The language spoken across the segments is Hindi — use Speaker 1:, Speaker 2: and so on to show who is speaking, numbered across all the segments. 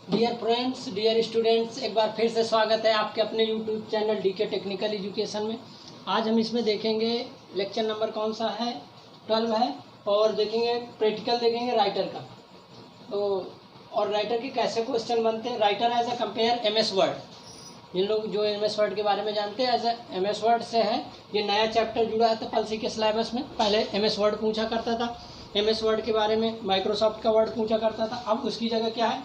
Speaker 1: डियर फ्रेंड्स, डियर स्टूडेंट्स, एक बार फिर से स्वागत है आपके अपने YouTube channel DK technical education में। आज हम इसमें देखेंगे लेक्चर नंबर कौन सा है, 12 है। और देखेंगे प्रैक्टिकल, देखेंगे राइटर का। तो और राइटर के कैसे क्वेश्चन बनते हैं, writer as a compare MS word. जिन लोग जो एमएस वर्ड के बारे में जानते हैं, एज ए एमएस वर्ड से है ये नया चैप्टर जुड़ा है। तो पलसी के सिलेबस में पहले एमएस वर्ड पूछा करता था, एमएस वर्ड के बारे में माइक्रोसॉफ्ट का वर्ड पूछा करता था। अब उसकी जगह क्या है,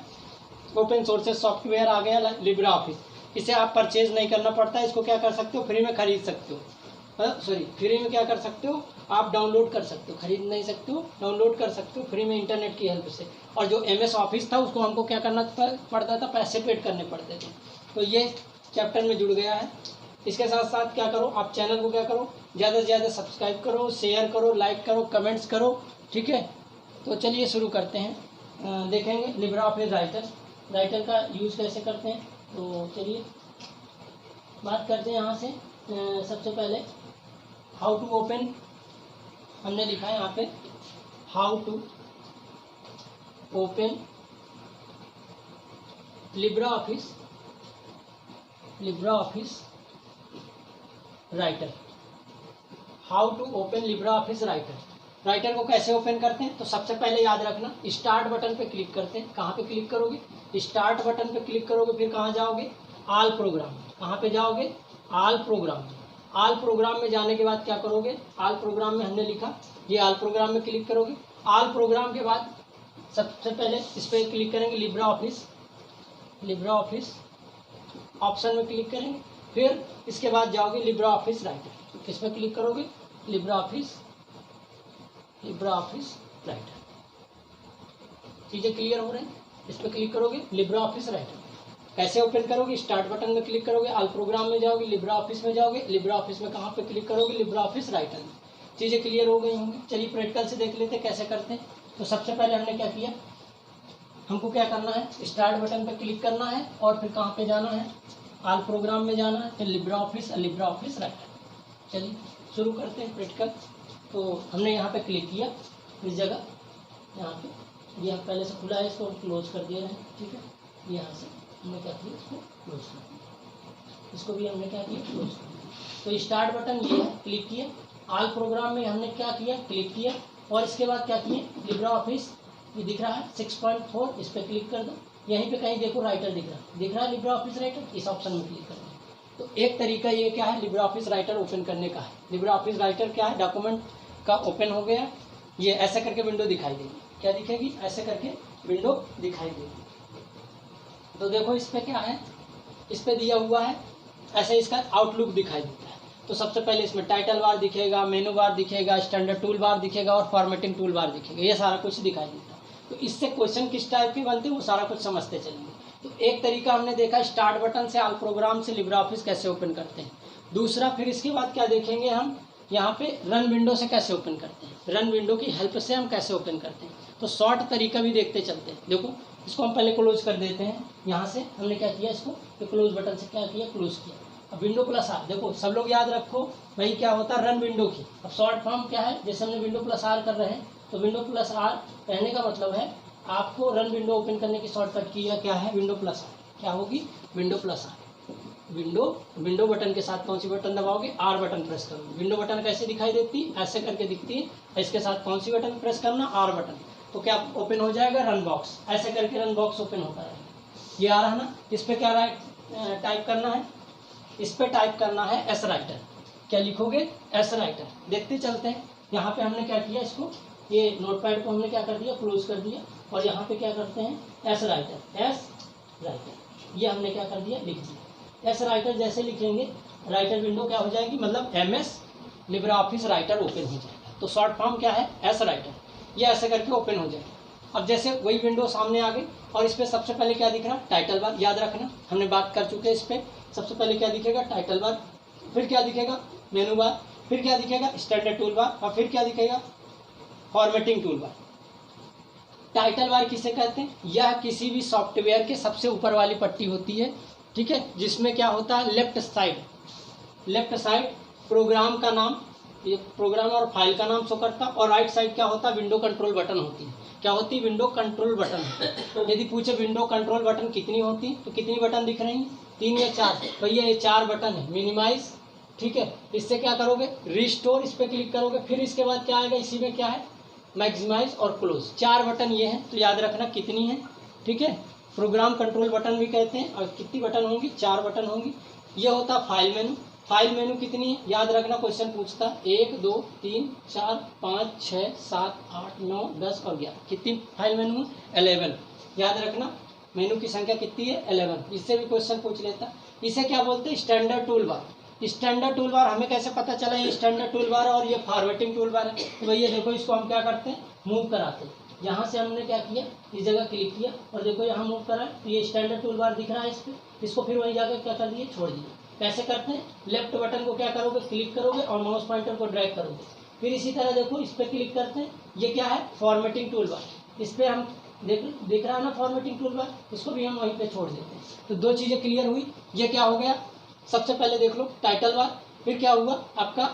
Speaker 1: ओपन सोर्सेज सॉफ्टवेयर आ गया लिब्रा ऑफिस। इसे आप परचेज नहीं करना पड़ता है, इसको क्या कर सकते हो, फ्री में खरीद सकते हो। फ्री में क्या कर सकते हो, आप डाउनलोड कर सकते हो, खरीद नहीं सकते हो, डाउनलोड कर सकते हो फ्री में इंटरनेट की हेल्प से। और जो एमएस ऑफिस था उसको हमको क्या करना पड़ता था, पैसे पेड करने पड़ते थे। तो ये चैप्टर में जुड़ गया है। इसके साथ साथ क्या करो, आप चैनल को क्या करो, ज़्यादा से ज़्यादा सब्सक्राइब करो, शेयर करो, लाइक करो, कमेंट्स करो, ठीक है। तो चलिए शुरू करते हैं। देखेंगे लिब्रा ऑफिस राइटर का यूज़ कैसे करते हैं। तो चलिए बात करते हैं यहाँ से। सबसे पहले हाउ टू ओपन, हमने लिखा है यहाँ पे how to open LibreOffice Writer. How to open LibreOffice Writer को कैसे ओपन करते हैं। तो सबसे पहले याद रखना, स्टार्ट बटन पे क्लिक करते हैं। कहाँ पे क्लिक करोगे, स्टार्ट बटन पे क्लिक करोगे, फिर कहाँ जाओगे, ऑल प्रोग्राम। कहाँ पे जाओगे, ऑल प्रोग्राम। ऑल प्रोग्राम में जाने के बाद क्या करोगे, ऑल प्रोग्राम में हमने लिखा, ये ऑल प्रोग्राम में क्लिक करोगे। ऑल प्रोग्राम के बाद सबसे पहले इस पर क्लिक करेंगे, लिब्रा ऑफिस ऑप्शन में क्लिक करेंगे। फिर इसके बाद जाओगे लिब्रा ऑफिस राइटर, किस पे क्लिक करोगे, लिब्रा ऑफिस राइटर। चीज़ें क्लियर हो रही हैं। इस पर क्लिक करोगे, लिब्रा ऑफिस राइटर। कैसे ओपन करोगे, स्टार्ट बटन में क्लिक करोगे, ऑल प्रोग्राम में जाओगे, लिब्रा ऑफिस में जाओगे, लिब्रा ऑफिस में कहाँ पे क्लिक करोगे, लिब्रा ऑफिस राइटर में। चीज़ें क्लियर हो गई होंगी। चलिए प्रैक्टिकल से देख लेते हैं कैसे करते हैं। तो सबसे पहले हमने क्या किया, हमको क्या करना है, स्टार्ट बटन पर क्लिक करना है और फिर कहाँ पे जाना है, ऑल प्रोग्राम में जाना है, फिर लिब्रा ऑफिस राइटर। चलिए शुरू करते हैं प्रैक्टिकल। तो हमने यहाँ पे क्लिक किया, इस जगह यहाँ पे, ये पहले से खुला है, इसको क्लोज कर दिया है, ठीक है। यहाँ से हमने क्या किया, इसको क्लोज कर दिया, इसको भी हमने क्या किया, क्लोज कर दिया। तो स्टार्ट बटन ये है, क्लिक किया। ऑल प्रोग्राम में हमने क्या किया, क्लिक किया। और इसके बाद क्या किए, लिब्रा ऑफिस ये दिख रहा है 6.4, इस पर क्लिक कर दो। यहीं पे कहीं देखो राइटर दिख रहा है लिब्रा ऑफिस राइटर, इस ऑप्शन में क्लिक कर दो। तो एक तरीका ये क्या है, लिब्रा ऑफिस राइटर ओपन करने का है। लिब्रा ऑफिस राइटर क्या है, डॉक्यूमेंट का ओपन हो गया, ये ऐसे करके विंडो दिखाई देगी। क्या दिखेगी, ऐसे करके विंडो दिखाई देगी। तो देखो इस पे क्या है, इस पे दिया हुआ है, ऐसे इसका आउटलुक दिखाई देता है। तो सबसे पहले इसमें टाइटल बार दिखेगा, मेनू बार दिखेगा, स्टैंडर्ड टूल बार दिखेगा और फॉर्मेटिंग टूल बार दिखेगा, ये सारा कुछ दिखाई देता है। तो इससे क्वेश्चन किस टाइप के बनते हैं वो सारा कुछ समझते चलेंगे। तो एक तरीका हमने देखा, स्टार्ट बटन से ऑल प्रोग्राम से लिब्रा ऑफिस कैसे ओपन करते हैं। दूसरा फिर इसके बाद क्या देखेंगे हम, यहाँ पे रन विंडो से कैसे ओपन करते हैं, रन विंडो की हेल्प से हम कैसे ओपन करते हैं। तो शॉर्ट तरीका भी देखते चलते हैं। देखो इसको हम पहले क्लोज कर देते हैं। यहाँ से हमने क्या किया, इसको तो क्लोज बटन से क्या किया, क्लोज किया। अब विंडो प्लस आर, देखो सब लोग याद रखो भाई क्या होता है, रन विंडो की। अब शॉर्ट फॉर्म क्या है, जैसे हमने विंडो प्लस आर कर रहे हैं, तो विंडो प्लस आर कहने का मतलब है आपको रन विंडो ओपन करने की शॉर्टकट की क्या है, विंडो प्लस आर। क्या होगी, window plus R. Window button के साथ कौन सी बटन दबाओगे, आर बटन प्रेस करोगे। विंडो बटन कैसे दिखाई देती है, ऐसे करके दिखती है। इसके साथ कौन सी बटन प्रेस करना, आर बटन। तो क्या ओपन हो जाएगा, रन बॉक्स। ऐसे करके रन बॉक्स ओपन होता है। ये आ रहा है ना। इस पर क्या टाइप करना है, इस पर टाइप करना है एस राइटर। क्या लिखोगे, एस राइटर। देखते चलते हैं। यहाँ पे हमने क्या किया, इसको ये नोटपैड को हमने क्या कर दिया, क्लोज कर दिया। और यहाँ पे क्या करते हैं, एस राइटर, ये हमने क्या कर दिया, लिख दिया। एस राइटर जैसे लिखेंगे, राइटर विंडो क्या हो जाएगी, मतलब MS Libra office writer open हो जाएगा। तो शॉर्ट फॉर्म क्या है, एस राइटर। ये ऐसे करके ओपन हो जाएगा। अब जैसे वही विंडो सामने आ गई और इस पर सबसे पहले क्या दिख रहा, टाइटल बार। याद रखना, हमने बात कर चुके हैं इस पर। सबसे पहले क्या दिखेगा, टाइटल बार। फिर क्या दिखेगा, मेनू बार। फिर क्या दिखेगा, स्टैंडर्ड टूल बार। और फिर क्या दिखेगा, formatting tool bar. Title bar किसे कहते हैं, यह किसी भी सॉफ्टवेयर के सबसे ऊपर वाली पट्टी होती है, ठीक है, जिसमें क्या होता है, लेफ्ट साइड प्रोग्राम का नाम, ये प्रोग्राम और फाइल का नाम शो करता, और राइट साइड क्या होता है, विंडो कंट्रोल बटन होती है। क्या होती है? Window control button. यदि पूछे विंडो कंट्रोल बटन कितनी होती, तो कितनी बटन दिख रही हैं? 3 या 4। भैया ये 4 बटन है। मिनिमाइज, ठीक है, इससे क्या करोगे? रिस्टोर, इस पर क्लिक करोगे। फिर इसके बाद क्या आएगा? इसी में क्या है? मैक्सिमाइज और क्लोज। 4 बटन ये हैं, तो याद रखना कितनी है, ठीक है। प्रोग्राम कंट्रोल बटन भी कहते हैं। और कितनी बटन होंगी? 4 बटन होंगी। ये होता फाइल मेनू। फाइल मेनू कितनी है? याद रखना, क्वेश्चन पूछता 1 2 3 4 5 6 7 8 9 10 और 11। कितनी फाइल मेनू है? 11। याद रखना मेनू की संख्या कितनी है? 11। इससे भी क्वेश्चन पूछ लेता। इसे क्या बोलते हैं? Standard tool bar. Standard tool bar हमें कैसे पता चला ये स्टैंडर्ड टूल बार है और ये फॉर्मेटिंग टूल बार है? तो भैया देखो, इसको हम क्या करते हैं? मूव कराते हैं। यहाँ से हमने क्या किया? इस जगह क्लिक किया और देखो यहाँ मूव करा, तो ये स्टैंडर्ड टूल बार दिख रहा है इस पर। इसको फिर वहीं जाकर क्या कर दिए? छोड़ दिए। कैसे करते हैं? लेफ्ट बटन को क्या करोगे? क्लिक करोगे और माउस पॉइंटर को ड्रैग करोगे। फिर इसी तरह देखो इस पर क्लिक करते हैं। ये क्या है? Formatting tool bar. इस पर हम दिख रहा है ना फॉर्मेटिंग टूल बार, इसको भी हम वहीं पे छोड़ देते हैं। तो 2 चीज़ें क्लियर हुई। ये क्या हो गया? सबसे पहले देख लो टाइटल बार। फिर क्या हुआ आपका?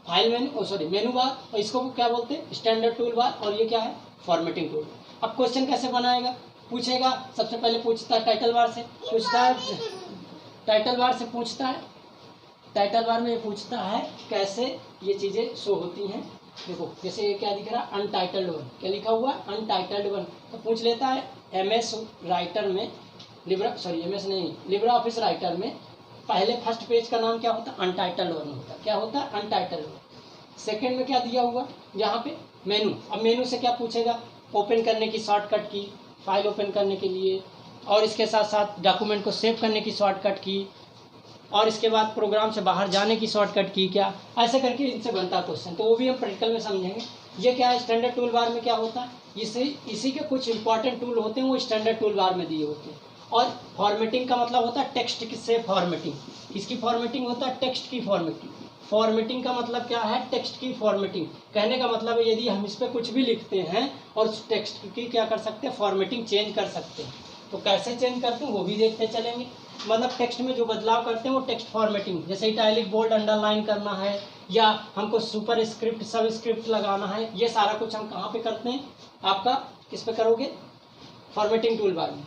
Speaker 1: फाइल मेनू, मेनू बार। और इसको क्या बोलते हैं? Standard tool bar. और ये क्या है? Formatting tool. अब क्वेश्चन कैसे बनाएगा? पूछेगा, सबसे पहले पूछता है टाइटल बार से, पूछता है टाइटल बार से पूछता है। टाइटल बार में ये पूछता है कैसे ये चीज़ें शो होती हैं। देखो जैसे ये क्या दिख रहा है? Untitled one. क्या लिखा हुआ है? Untitled one. तो पूछ लेता है एमएस राइटर में, एमएस नहीं, लिब्रा ऑफिस राइटर में पहले फर्स्ट पेज का नाम क्या होता है? अनटाइटल्ड वन होता है। क्या होता है? Untitled one. सेकेंड में क्या दिया हुआ यहाँ पे? मेनू। अब मेनू से क्या पूछेगा? ओपन करने की शॉर्टकट की, फाइल ओपन करने के लिए, और इसके साथ साथ डॉक्यूमेंट को सेव करने की शॉर्टकट की, और इसके बाद प्रोग्राम से बाहर जाने की शॉर्टकट की। क्या ऐसे करके इनसे बनता क्वेश्चन, तो वो भी हम प्रैक्टिकल में समझेंगे। ये क्या है? स्टैंडर्ड टूल बार में क्या होता है? इसी के कुछ इंपॉर्टेंट टूल होते हैं, वो स्टैंडर्ड टूल बार में दिए होते हैं। और फॉर्मेटिंग का मतलब होता है टेक्स्ट से फॉर्मेटिंग। इसकी फॉर्मेटिंग होता है टेक्स्ट की फॉर्मेटिंग। फॉर्मेटिंग का मतलब क्या है? टेक्स्ट की फॉर्मेटिंग। कहने का मतलब है यदि हम इस पर कुछ भी लिखते हैं और उस टेक्स्ट की क्या कर सकते हैं? फॉर्मेटिंग चेंज कर सकते हैं। तो कैसे चेंज करते हैं वो भी देखते चलेंगे। मतलब टेक्स्ट में जो बदलाव करते हैं वो टेक्स्ट फॉर्मेटिंग, जैसे इटैलिक, बोल्ड, अंडरलाइन करना है, या हमको सुपर स्क्रिप्ट, सब स्क्रिप्ट लगाना है, ये सारा कुछ हम कहाँ पे करते हैं? आपका किस पे करोगे? फॉर्मेटिंग टूल बार में।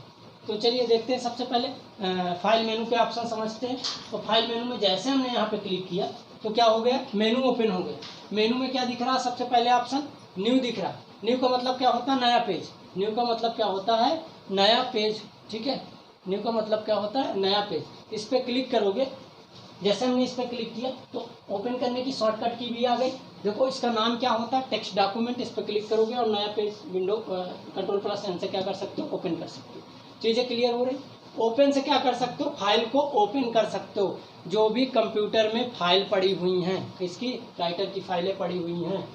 Speaker 1: तो चलिए देखते हैं। सबसे पहले फाइल मेनू के ऑप्शन समझते हैं। तो फाइल मेनू में जैसे हमने यहाँ पे क्लिक किया तो क्या हो गया? मेनू ओपन हो गया। मेनू में क्या दिख रहा है? सबसे पहले ऑप्शन न्यू दिख रहा है। न्यू का मतलब क्या होता है? नया पेज। न्यू का मतलब क्या होता है? नया पेज, ठीक है। न्यू का मतलब क्या होता है? नया पेज। इस पर क्लिक करोगे। जैसे हमने इस पर क्लिक किया तो ओपन करने की शॉर्टकट की भी आ गई। देखो इसका नाम क्या होता है? Text document. इस पर क्लिक करोगे और नया पेज विंडो कंट्रोल+N से क्या कर सकते हो? ओपन कर सकते हो। चीज़ें क्लियर हो रही? ओपन से क्या कर सकते हो? फाइल को ओपन कर सकते हो। जो भी कंप्यूटर में फाइल पड़ी हुई हैं, किसकी? राइटर की फाइलें पड़ी हुई हैं,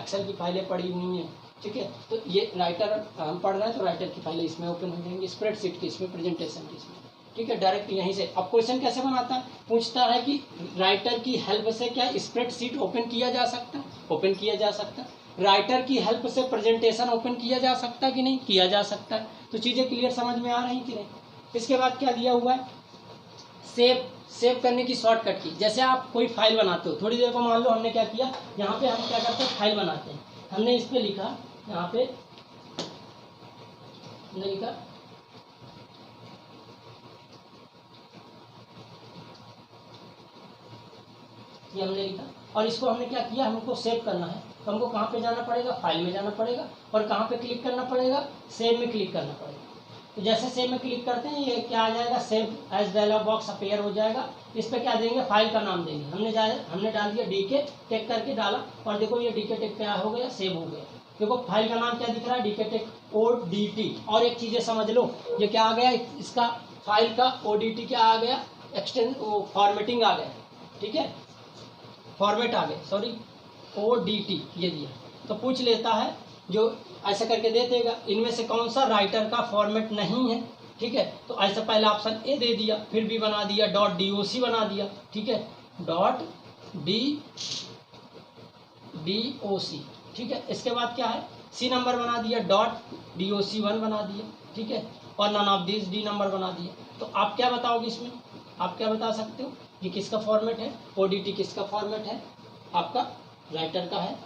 Speaker 1: एक्सेल की फाइलें पड़ी हुई हैं, ठीक है। तो ये राइटर हम पढ़ रहे हैं तो राइटर की फाइलें इसमें ओपन हो जाएंगी, स्प्रेडशीट की इसमें, प्रेजेंटेशन की इसमें, ठीक है। डायरेक्ट यहीं से। अब क्वेश्चन कैसे बनाता है? पूछता है कि राइटर की हेल्प से क्या स्प्रेडशीट ओपन किया जा सकता है? ओपन किया जा सकता है। राइटर की हेल्प से प्रेजेंटेशन ओपन किया जा सकता है कि नहीं? किया जा सकता है। तो चीज़ें क्लियर समझ में आ रही कि नहीं? इसके बाद क्या दिया हुआ है? सेव करने की शॉर्टकट की। जैसे आप कोई फाइल बनाते हो, थोड़ी देर को मान लो हमने क्या किया, यहाँ पे हम क्या करते हैं? फाइल बनाते हैं। हमने इस पे लिखा, यहाँ पे हमने लिखा ये हमने लिखा, और इसको हमने क्या किया? हमको सेव करना है। तो हमको कहाँ पे जाना पड़ेगा? फाइल में जाना पड़ेगा। और कहाँ पे क्लिक करना पड़ेगा? सेव में क्लिक करना पड़ेगा। तो जैसे सेव में क्लिक करते हैं ये क्या आ जाएगा? Save as dialog box appear हो जाएगा। इस पर क्या देंगे? फाइल का नाम देंगे। हमने डाल दिया डीके टेक करके डाला, और देखो ये डीके टेक क्या हो गया? सेव हो गया। देखो फाइल का नाम क्या दिख रहा है? DK tech ODT। और एक चीज़ें समझ लो, ये क्या आ गया? इसका फाइल का ODT क्या आ गया? फॉर्मेटिंग आ गया, ठीक है। फॉर्मेट आ गया, सॉरी, ODT ये दिया। तो पूछ लेता है, जो ऐसा करके दे देगा, इनमें से कौन सा राइटर का फॉर्मेट नहीं है, ठीक है। तो ऐसा पहला ऑप्शन ए दे दिया, फिर भी बना दिया .doc बना दिया, ठीक है, .doc, ठीक है। इसके बाद क्या है? सी नंबर बना दिया, .doc1 बना दिया, ठीक है, और none of this D number बना दिया। तो आप क्या बताओगे इसमें? आप क्या बता सकते हो? ये किसका फॉर्मेट है? ODT किसका फॉर्मेट है? आपका राइटर का है,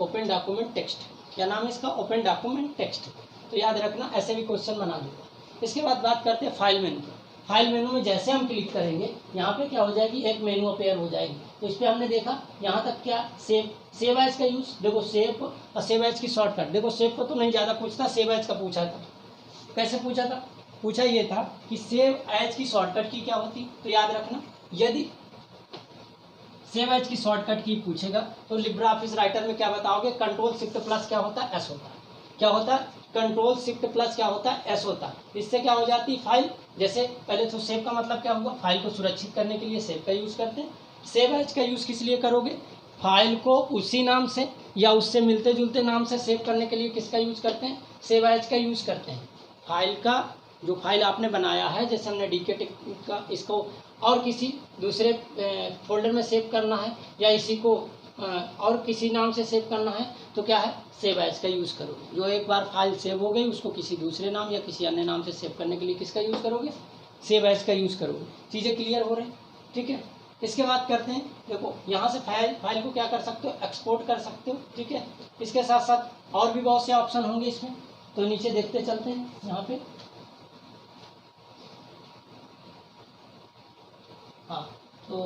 Speaker 1: ओपन डॉक्यूमेंट टेक्स्ट, क्या नाम है इसका, ओपन डॉक्यूमेंट टेक्स्ट। तो याद रखना, ऐसे भी क्वेश्चन बना दूंगा। इसके बाद बात करते हैं फाइल मेनू की। फाइल मेनू में जैसे हम क्लिक करेंगे यहाँ पे क्या हो जाएगी, एक मेनू अपेयर हो जाएगी। तो इस पर हमने देखा यहाँ तक क्या, सेव एज का यूज, देखो सेव और सेव एज की शॉर्टकट। देखो सेव को तो नहीं ज़्यादा पूछता, सेव एज का पूछा था। कैसे पूछा था, पूछा ये था कि सेव एज की शॉर्टकट की क्या होती। तो याद रखना, यदि सेव एज की शॉर्टकट की पूछेगा तो लिब्रा ऑफिस राइटर में क्या बताओगे, कंट्रोल शिफ्ट प्लस क्या होता है, एस होता है। क्या होता है, कंट्रोल शिफ्ट प्लस क्या होता है, एस होता है। इससे क्या हो जाती है फाइल, जैसे पहले तो सेव का मतलब क्या हुआ, फाइल को सुरक्षित करने के लिए सेव का यूज करते हैं। सेव एज का यूज किस लिए करोगे, फाइल को उसी नाम से या उससे मिलते जुलते नाम से सेव करने के लिए किसका यूज करते हैं, सेव एज का यूज करते हैं। फाइल का जो फाइल आपने बनाया है, जैसे हमने डीके का, इसको और किसी दूसरे फोल्डर में सेव करना है या इसी को और किसी नाम से सेव करना है, तो क्या है, सेव एज का यूज़ करोगे। जो एक बार फाइल सेव हो गई उसको किसी दूसरे नाम या किसी अन्य नाम से सेव करने के लिए किसका यूज़ करोगे, सेव एज का यूज़ करोगे। चीज़ें क्लियर हो रही हैं, ठीक है। इसके बाद करते हैं, देखो यहाँ से फाइल को क्या कर सकते हो, एक्सपोर्ट कर सकते हो, ठीक है। इसके साथ साथ और भी बहुत से ऑप्शन होंगे इसमें, तो नीचे देखते चलते हैं। यहाँ पे हाँ, तो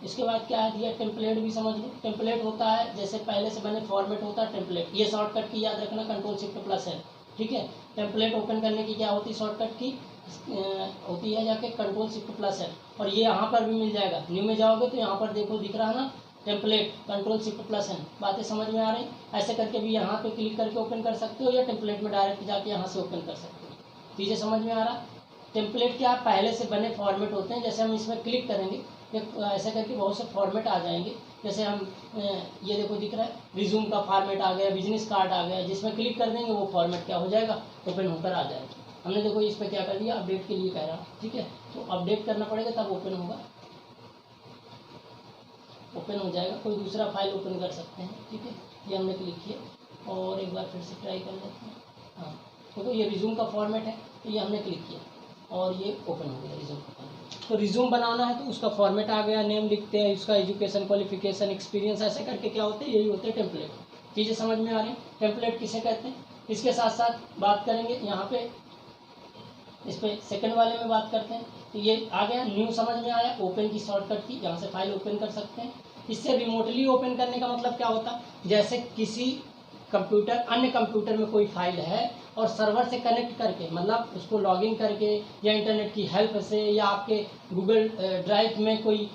Speaker 1: इसके बाद क्या है दिया, टेम्पलेट भी समझ लो। टेम्पलेट होता है जैसे पहले से बने फॉर्मेट होता है टेम्पलेट। ये शॉर्टकट की याद रखना, कंट्रोल शिफ्ट प्लस है, ठीक है। टेम्पलेट ओपन करने की क्या होती है, शॉर्टकट की होती है जाके कंट्रोल शिफ्ट प्लस है। और ये यहाँ पर भी मिल जाएगा, न्यू में जाओगे तो यहाँ पर देखो दिख रहा है ना, टेम्पलेट कंट्रोल शिफ्ट प्लस है। बातें समझ में आ रही, ऐसे करके भी यहाँ पे क्लिक करके ओपन कर सकते हो या टेम्पलेट में डायरेक्ट जाके यहाँ से ओपन कर सकते हो। चीज़ें समझ में आ रहा। टेम्पलेट क्या पहले से बने फॉर्मेट होते हैं, जैसे हम इसमें क्लिक करेंगे ऐसे करके बहुत से फॉर्मेट आ जाएंगे। जैसे हम ये देखो दिख रहा है, रिज्यूम का फॉर्मेट आ गया, बिजनेस कार्ड आ गया, जिसमें क्लिक कर देंगे वो फॉर्मेट क्या हो जाएगा, ओपन होकर आ जाएगा। हमने देखो इस पर क्या कर दिया, अपडेट के लिए कह रहा, ठीक है। तो अपडेट करना पड़ेगा तब ओपन होगा, ओपन हो जाएगा। कोई दूसरा फाइल ओपन कर सकते हैं, ठीक है। ये हमने क्लिक किया और एक बार फिर से ट्राई कर लेते हैं। हाँ देखो ये रिज्यूम का फॉर्मेट है, तो ये हमने क्लिक किया और ये ओपन हो गया रिज्यूम का फॉर्मेट। तो रिज्यूम बनाना है तो उसका फॉर्मेट आ गया, नेम लिखते हैं, उसका एजुकेशन, क्वालिफिकेशन, एक्सपीरियंस, ऐसे करके क्या होते हैं, यही होते हैं टेम्पलेट। चीज़ें समझ में आ रही, टेम्पलेट किसे कहते हैं। इसके साथ साथ बात करेंगे यहाँ पे, इस पे सेकंड वाले में बात करते हैं। तो ये आ गया, न्यू समझ में आया, ओपन की शॉर्टकट की, जहाँ से फाइल ओपन कर सकते हैं। इससे रिमोटली ओपन करने का मतलब क्या होता है, जैसे किसी कंप्यूटर, अन्य कंप्यूटर में कोई फाइल है और सर्वर से कनेक्ट करके, मतलब उसको लॉगिन करके या इंटरनेट की हेल्प से या आपके गूगल ड्राइव में कोई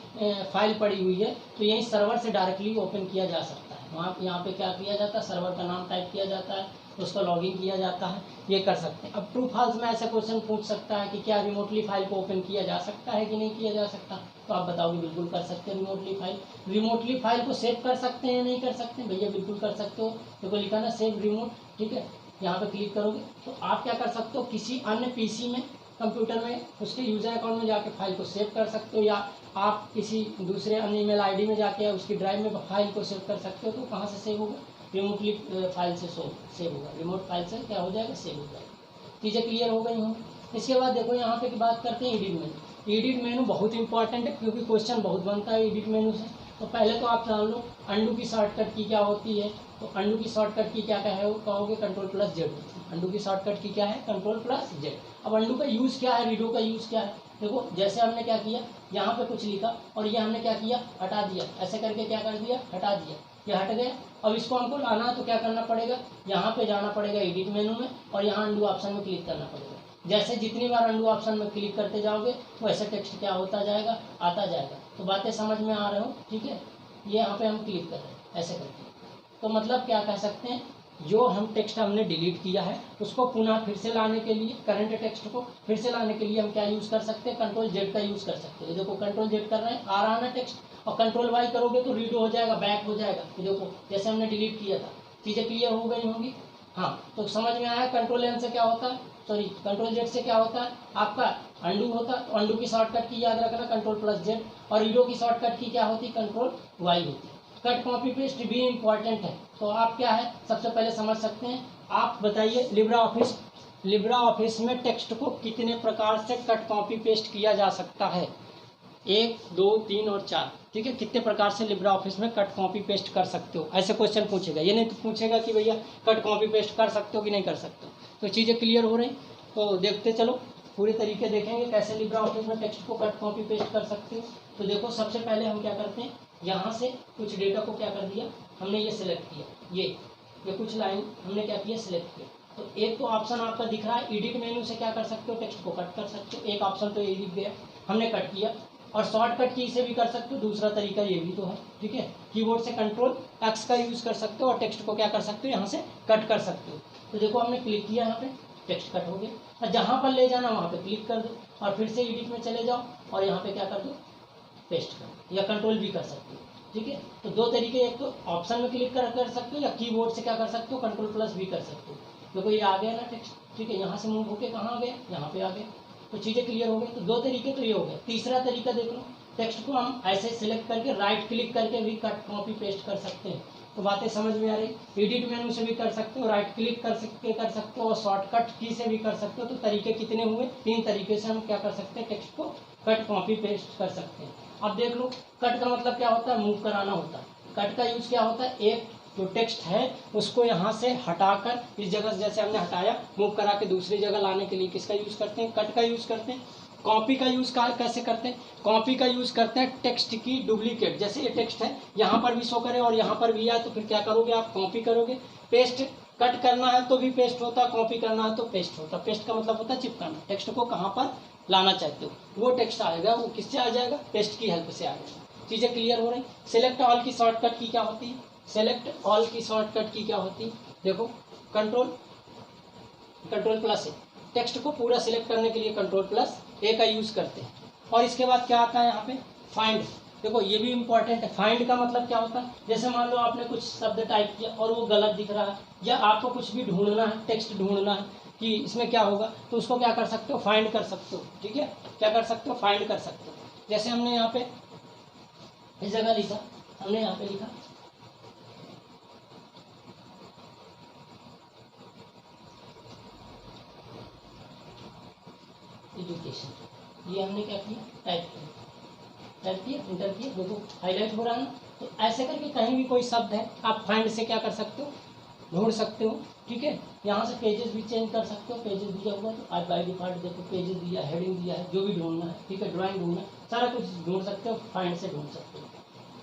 Speaker 1: फाइल पड़ी हुई है, तो यही सर्वर से डायरेक्टली ओपन किया जा सकता है। वहाँ यहाँ पे क्या किया जाता है, सर्वर का नाम टाइप किया जाता है, उसका लॉगिन किया जाता है, ये कर सकते हैं। अब ट्रू फॉल्स में ऐसा क्वेश्चन पूछ सकता है कि क्या रिमोटली फाइल को ओपन किया जा सकता है कि नहीं किया जा सकता, तो आप बताओगे बिल्कुल कर सकते हैं। रिमोटली फाइल को सेव कर सकते हैं, नहीं कर सकते, भैया बिल्कुल कर सकते हो। देखो लिखा ना सेव रिमोट, ठीक है। यहाँ पे क्लिक करोगे तो आप क्या कर सकते हो, किसी अन्य पीसी में, कंप्यूटर में, उसके यूजर अकाउंट में जाके फाइल को सेव कर सकते हो, या आप किसी दूसरे अन्य ईमेल आईडी में जाके उसकी ड्राइव में फाइल को सेव कर सकते हो। तो कहाँ से सेव होगा, रिमोटली फाइल से सेव होगा, रिमोट फाइल से क्या हो जाएगा, सेव हो जाएगा। चीज़ें क्लियर हो गई हों। इसके बाद देखो यहाँ पे की बात करते हैं एडिट मेनू। एडिट मेनू बहुत इंपॉर्टेंट है क्योंकि क्वेश्चन बहुत बनता है एडिट मेनू से। तो पहले तो आप जान लो अंडू की शॉर्टकट की क्या होती है। तो अंडू की शॉर्टकट की क्या कहोगे, कंट्रोल प्लस जेड। अंडू की शॉर्टकट की क्या है, कंट्रोल प्लस जेड। अब अंडू का यूज़ क्या है, रीडो का यूज़ क्या है। देखो जैसे हमने क्या किया, यहाँ पे कुछ लिखा और ये हमने क्या किया, हटा दिया, ऐसे करके क्या कर दिया, हटा दिया, ये हट गया। अब इसको हमको लाना है तो क्या करना पड़ेगा, यहाँ पे जाना पड़ेगा एडिट मेनू में और यहाँ अंडू ऑप्शन में क्लिक करना पड़ेगा। जैसे जितनी बार अंडू ऑप्शन में क्लिक करते जाओगे वैसे टेक्स्ट क्या होता जाएगा, आता जाएगा। तो बातें समझ में आ रहे हो, ठीक है। ये यहाँ पे हम क्लिक कर रहे हैं ऐसे करके। तो मतलब क्या कह सकते हैं, जो हम टेक्स्ट हमने डिलीट किया है उसको पुनः फिर से लाने के लिए, करंट टेक्स्ट को फिर से लाने के लिए हम क्या यूज़ कर सकते हैं, कंट्रोल जेड का यूज़ कर सकते हैं। देखो कंट्रोल जेड कर रहे हैं, आ रहा है ना टेक्स्ट, और कंट्रोल वाई करोगे तो रीड हो जाएगा, बैक हो जाएगा। तो देखो जैसे हमने डिलीट किया था। चीज़ें क्लियर हो गई होंगी। हाँ तो समझ में आया, कंट्रोल एन से क्या होता है, सॉरी कंट्रोल जेड से क्या होता है आपका अंडू होता है। तो अंडू की शॉर्टकट की याद रखना कंट्रोल प्लस जेड, और रीडो की शॉर्टकट की क्या होती है, कंट्रोल वाई होती है। कट कॉपी पेस्ट भी इम्पॉर्टेंट है। तो आप क्या है सबसे पहले समझ सकते हैं, आप बताइए लिब्रा ऑफिस में टेक्स्ट को कितने प्रकार से कट कॉपी पेस्ट किया जा सकता है। 1, 2, 3 और 4, ठीक है। कितने प्रकार से लिब्रा ऑफिस में कट कॉपी पेस्ट कर सकते हो, ऐसे क्वेश्चन पूछेगा। ये नहीं तो पूछेगा कि भैया कट कॉपी पेस्ट कर सकते हो कि नहीं कर सकते हो। तो चीज़ें क्लियर हो रही, तो देखते चलो, पूरे तरीके देखेंगे कैसे लिब्रा ऑफिस में टेक्स्ट को कट कॉपी पेस्ट कर सकते हो। तो देखो सबसे पहले हम क्या करते हैं, यहाँ से कुछ डेटा को क्या कर दिया हमने, ये सिलेक्ट किया, ये कुछ लाइन हमने क्या किया, सिलेक्ट किया। तो एक तो ऑप्शन आपका दिख रहा है, एडिट मेन्यू से क्या कर सकते हो, टेक्स्ट को कट कर सकते हो। एक ऑप्शन तो ये दिख गया, हमने कट किया। और शॉर्टकट की से भी कर सकते हो, दूसरा तरीका ये भी तो है, ठीक है। कीबोर्ड से कंट्रोल एक्स का यूज़ कर सकते हो और टेक्स्ट को क्या कर सकते हो, यहाँ से कट कर सकते हो। तो देखो हमने क्लिक किया, यहाँ पे टेक्स्ट कट हो गया, और जहाँ पर ले जाना वहाँ पे क्लिक कर दो और फिर से एडिट में चले जाओ और यहाँ पे क्या कर दो, पेस्ट कर दो, या कंट्रोल भी कर सकते हो, ठीक है। तो दो तरीके, एक तो ऑप्शन में क्लिक कर सकते हो, या कीबोर्ड से क्या कर सकते हो, कंट्रोल प्लस भी कर सकते हो। देखो ये आ गया ना टेक्स्ट, ठीक है। यहाँ से मूव होके कहाँ आ गया, यहाँ पे आ गया। तो चीज़ें क्लियर हो गई। तो दो तरीके तो ये हो गए। तीसरा तरीका देख लो, टेक्स्ट को हम ऐसे सिलेक्ट करके राइट क्लिक करके भी कट कॉपी पेस्ट कर सकते हैं। तो बातें समझ में आ रही। एडिट मेनू से भी कर सकते हो, राइट क्लिक कर सकते हो और शॉर्टकट की से भी कर सकते हो। तो तरीके कितने हुए, 3 तरीके से हम क्या कर सकते हैं, टेक्स्ट को कट कॉपी पेस्ट कर सकते हैं। अब देख लो, कट का मतलब क्या होता है, मूव कराना होता है। कट का यूज़ क्या होता है, एक जो टेक्स्ट है उसको यहाँ से हटाकर इस जगह से जैसे हमने हटाया, मूव करा के दूसरी जगह लाने के लिए किसका यूज़ करते हैं, कट का यूज़ करते हैं। कॉपी का यूज़ कैसे करते हैं, कॉपी का यूज़ करते हैं टेक्स्ट की डुप्लीकेट। जैसे ये टेक्स्ट है, यहाँ पर भी शो करे और यहाँ पर भी आए, तो फिर क्या करोगे आप, कॉपी करोगे। पेस्ट कट करना है तो भी पेस्ट होता है, कॉपी करना है तो पेस्ट होता है। पेस्ट का मतलब होता है चिपकाना, टेक्स्ट को कहाँ पर लाना चाहते हो वो टेक्स्ट आएगा, वो किससे आ जाएगा, पेस्ट की हेल्प से आएगा। चीज़ें क्लियर हो रही। सेलेक्ट ऑल की शॉर्टकट की क्या होती है, सेलेक्ट ऑल की शॉर्टकट की क्या होती है, देखो कंट्रोल प्लस ए, टेक्स्ट को पूरा सिलेक्ट करने के लिए कंट्रोल प्लस ए का यूज़ करते हैं। और इसके बाद क्या आता है यहाँ पे, फाइंड। देखो ये भी इंपॉर्टेंट है। फाइंड का मतलब क्या होता है, जैसे मान लो आपने कुछ शब्द टाइप किया और वो गलत दिख रहा है, या आपको कुछ भी ढूंढना है, टेक्स्ट ढूंढना है कि इसमें क्या होगा, तो उसको क्या कर सकते हो, फाइंड कर सकते हो, ठीक है। क्या कर सकते हो, फाइंड कर सकते हो। जैसे हमने यहाँ पे इस जगह लिखा, हमने यहाँ पे लिखा एजुकेशन, ये हमने क्या किया, टाइप किया, इंटर किया, देखो हाईलाइट हो रहा है ना। तो ऐसे करके कहीं भी कोई शब्द है, आप फाइंड से क्या कर सकते हो, ढूंढ सकते हो, ठीक है। यहाँ से पेजेस भी चेंज कर सकते हो, पेजेस दिया हुआ तो आज बाय डिफॉल्ट देखो पेजेस दिया, हेडिंग दिया है, जो भी ढूंढना है, ठीक है। ड्राइंग ढूंढना, सारा कुछ ढूंढ सकते हो, फाइंड से ढूंढ सकते हो।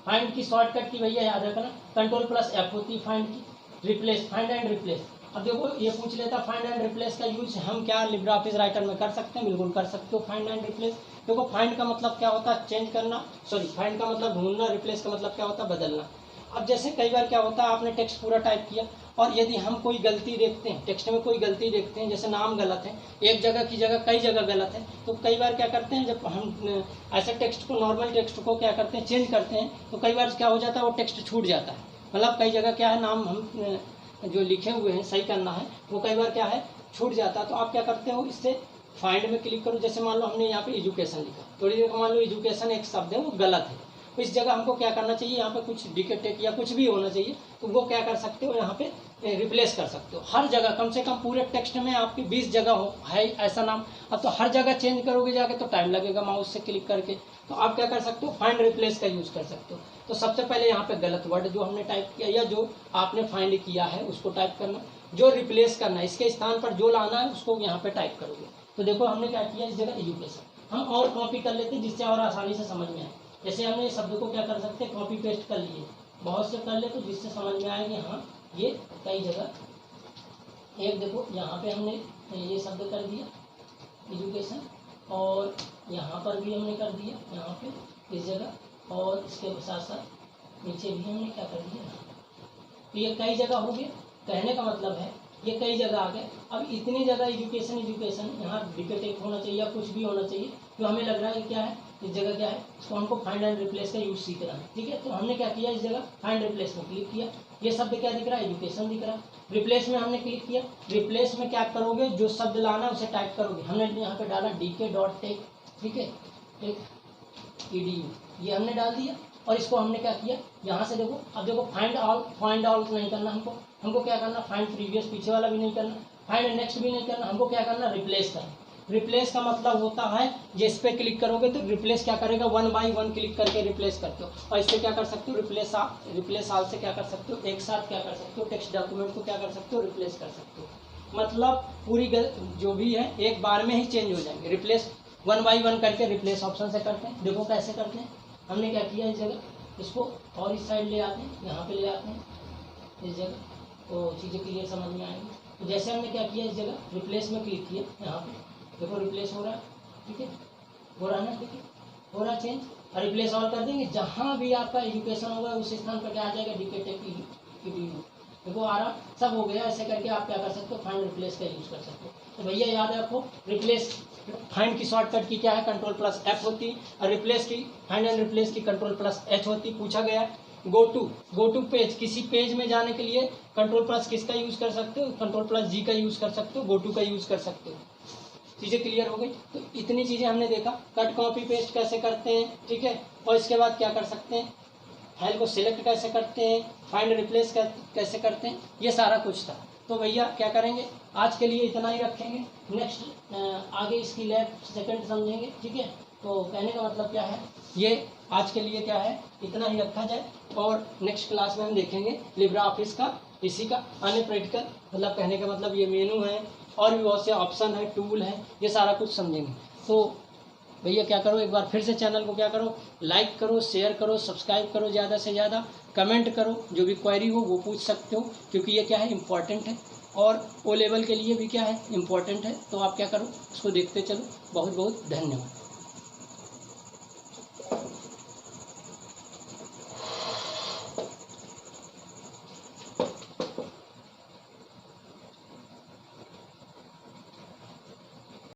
Speaker 1: फाइंड की शॉर्टकट की भैया याद रखना, कंट्रोल प्लस एफ होती है फाइंड की। Replace, find and replace. अब देखो ये पूछ लेता फाइंड एंड रिप्लेस का यूज हम क्या लिब्रा ऑफिस राइटर में कर सकते हैं, बिल्कुल कर सकते हो फाइंड एंड रिप्लेस। देखो फाइंड का मतलब क्या होता है, चेंज करना, सॉरी फाइंड का मतलब ढूंढना, रिप्लेस का मतलब क्या होता है, बदलना। अब जैसे कई बार क्या होता है, आपने टेक्स्ट पूरा टाइप किया और यदि हम कोई गलती देखते हैं, टेक्स्ट में कोई गलती देखते हैं, जैसे नाम गलत है, एक जगह की जगह कई जगह गलत है, तो कई बार क्या करते हैं, जब हम ऐसे टेक्स्ट को, नॉर्मल टेक्स्ट को क्या करते हैं, चेंज करते हैं, तो कई बार क्या हो जाता है, वो टेक्स्ट छूट जाता है। मतलब कई जगह क्या है, नाम हम जो लिखे हुए हैं सही करना है, वो कई बार क्या है, छूट जाता है। तो आप क्या करते हो, इससे फाइंड में क्लिक करो। जैसे मान लो हमने यहाँ पे एजुकेशन लिखा, थोड़ी देर मान लो एजुकेशन एक शब्द है वो गलत है, तो इस जगह हमको क्या करना चाहिए, यहाँ पे कुछ डिकेटेक या कुछ भी होना चाहिए, तो वो क्या कर सकते हो, यहाँ पे रिप्लेस कर सकते हो। हर जगह कम से कम पूरे टेक्स्ट में आपकी 20 जगह हो है ऐसा नाम, अब तो हर जगह चेंज करोगे जाके तो टाइम लगेगा माउस से क्लिक करके। तो आप क्या कर सकते हो, फाइंड रिप्लेस का यूज़ कर सकते हो। तो सबसे पहले यहाँ पे गलत वर्ड जो हमने टाइप किया या जो आपने फाइंड किया है उसको टाइप करना, जो रिप्लेस करना है इसके स्थान पर जो लाना है उसको यहाँ पे टाइप करोगे। तो देखो हमने क्या किया, इस जगह एजुकेशन हम और कॉपी कर लेते जिससे और आसानी से समझ में आए। जैसे हमने इस शब्द को क्या कर सकते हैं, कॉपी पेस्ट कर लिए, बहुत से कर ले तो जिससे समझ में आएगी, हाँ ये कई जगह। एक देखो यहाँ पे हमने ये शब्द कर दिया एजुकेशन, और यहाँ पर भी हमने कर दिया, यहाँ पे इस जगह, और इसके साथ साथ नीचे भी हमने क्या कर दिया। तो ये कई जगह हो गया, कहने का मतलब है ये कई जगह आ गए। अब इतनी जगह एजुकेशन यहाँ डिकेटेक होना चाहिए या कुछ भी होना चाहिए, तो हमें लग रहा है कि क्या है, इस जगह क्या है, इसको हमको फाइंड एंड रिप्लेस का यूज सीखना है, ठीक है। तो हमने क्या किया, इस जगह फाइंड रिप्लेस में क्लिक किया, ये शब्द क्या दिख रहा है, एजुकेशन दिख रहा है। रिप्लेस में हमने क्लिक किया, रिप्लेस में क्या करोगे, जो शब्द लाना है उसे टाइप करोगे। हमने यहाँ पे डाला DK.टेक, ठीक है, edu, ये हमने डाल दिया। और इसको हमने क्या किया, यहाँ से देखो, अब देखो फाइंड ऑल नहीं करना हमको क्या करना, फाइंड प्रीवियस पीछे वाला भी नहीं करना, फाइंड नेक्स्ट भी नहीं करना, हमको क्या करना, रिप्लेस करना। रिप्लेस का मतलब होता है जिस पे क्लिक करोगे तो रिप्लेस क्या करेगा, 1 बाई 1 क्लिक करके रिप्लेस करते हो। और इससे क्या कर सकते हो, रिप्लेस ऑल से क्या कर सकते हो, एक साथ क्या कर सकते हो, टेक्स्ट डॉक्यूमेंट को क्या कर सकते हो, रिप्लेस कर सकते हो। मतलब पूरी जो भी है एक बार में ही चेंज हो जाएंगे। रिप्लेस 1 बाई 1 करके रिप्लेस ऑप्शन से करते हैं। देखो कैसे करते हैं, हमने क्या किया, इस जगह इसको और इस साइड ले आते हैं, यहाँ पे ले आते हैं इस जगह, तो चीज़ें क्लियर समझ में आएंगी। तो जैसे हमने क्या किया, इस जगह रिप्लेस में क्लिक किया, यहाँ पे देखो रिप्लेस हो रहा है, ठीक है, हो रहा है ना, ठीक है, हो रहा है चेंज। और रिप्लेस ऑल कर देंगे, जहाँ भी आपका एजुकेशन होगा उस स्थान पर क्या आ जाएगा, DKTEDU, देखो आ रहा, सब हो गया। ऐसे करके आप क्या कर सकते हो, फाइंड रिप्लेस का यूज़ कर सकते हो। तो भैया याद रखो, रिप्लेस फाइंड की शॉर्टकट की क्या है, Ctrl+F होती, और रिप्लेस की, फाइंड एंड रिप्लेस की Ctrl+H होती। पूछा गया है गो टू पेज, किसी पेज में जाने के लिए Ctrl+ किसका यूज़ कर सकते हो, Ctrl+G का यूज़ कर सकते हो, गो टू का यूज़ कर सकते हो। चीज़ें क्लियर हो गई। तो इतनी चीज़ें हमने देखा, कट कॉपी पेस्ट कैसे करते हैं, ठीक है, और इसके बाद क्या कर सकते हैं, फाइल को सिलेक्ट कैसे करते हैं, फाइंड रिप्लेस कैसे करते हैं, ये सारा कुछ था। तो भैया क्या करेंगे, आज के लिए इतना ही रखेंगे, नेक्स्ट आगे इसकी लैब सेकंड समझेंगे, ठीक है। तो कहने का मतलब क्या है, ये आज के लिए क्या है, इतना ही रखा जाए, और नेक्स्ट क्लास में हम देखेंगे लिब्रा ऑफिस का, इसी का अन्य प्रैक्टिकल, मतलब कहने का मतलब ये मेनू है और भी बहुत से ऑप्शन है, टूल है, ये सारा कुछ समझेंगे। तो भैया क्या करो, एक बार फिर से चैनल को क्या करो, लाइक करो, शेयर करो, सब्सक्राइब करो, ज़्यादा से ज़्यादा कमेंट करो, जो भी क्वेरी हो वो पूछ सकते हो, क्योंकि ये क्या है, इम्पॉर्टेंट है, और ओ लेवल के लिए भी क्या है, इम्पॉर्टेंट है। तो आप क्या करो, उसको देखते चलो। बहुत बहुत धन्यवाद।